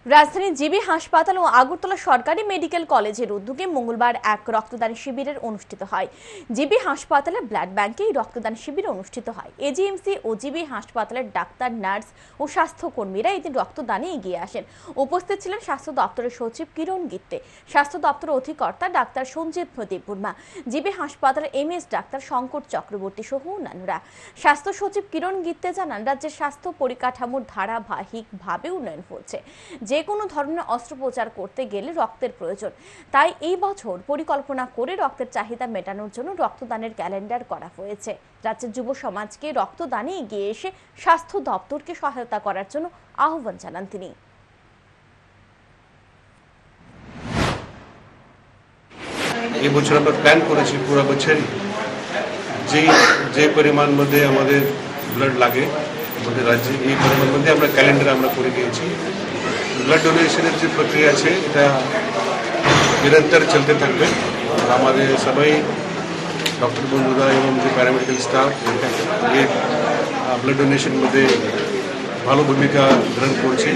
রাজধানীর জিবি হাসপাতাল ও আগরতলা সরকারি মেডিকেল কলেজের উদ্যোগে মঙ্গলবার এক রক্তদান শিবিরের অনুষ্ঠিত হয়। জিবি হাসপাতালের ব্লাড ব্যাংকে এই রক্তদান শিবির অনুষ্ঠিত হয়। এজিএমসি ও জিবি হাসপাতালের ডাক্তার, নার্স ও স্বাস্থ্যকর্মীরা এদিন রক্তদানে এগিয়ে আসেন। উপস্থিত ছিলেন স্বাস্থ্য দপ্তরের সচিব কিরণ গিত্তে, স্বাস্থ্য দপ্তরের অধিকর্তা ডাক্তার সঞ্জীব দেববর্মা, জিবি হাসপাতালের এমএস ডাক্তার শঙ্কর চক্রবর্তী সহ অন্যান্যরা। স্বাস্থ্য সচিব কিরণ গিত্তে জানান, রাজ্যের স্বাস্থ্য পরিকাঠামোর ধারাবাহিকভাবে উন্নয়ন হচ্ছে। যে কোনো ধরনের অস্ত্রোপচার করতে গেলে রক্তের প্রয়োজন, তাই এই বছর পরিকল্পনা করে রক্তের চাহিদা মেটানোর জন্য রক্তদানের ক্যালেন্ডার করা হয়েছে। রাজ্যের যুব সমাজকে রক্তদানে এগিয়ে এসে স্বাস্থ্য দপ্তরকে সহায়তা করার জন্য আহ্বান জানান তিনি। এই বছর আমরা প্ল্যান করেছি পুরো বছরই যে পরিমাণ মধ্যে আমাদের ব্লাড লাগে আমাদের রাজ্যে, এই পরিমাণ মধ্যে আমরা ক্যালেন্ডার আমরা করে দিয়েছি। ব্লাড ডোনেশনের যে প্রক্রিয়া আছে এটা নিরন্তর চলতে থাকবে। আমাদের সবাই ডক্টর বন্ধুরা এবং যে প্যারামেডিক্যাল স্টাফ এই ব্লাড ডোনেশন মধ্যে ভালো ভূমিকা গ্রহণ করছে।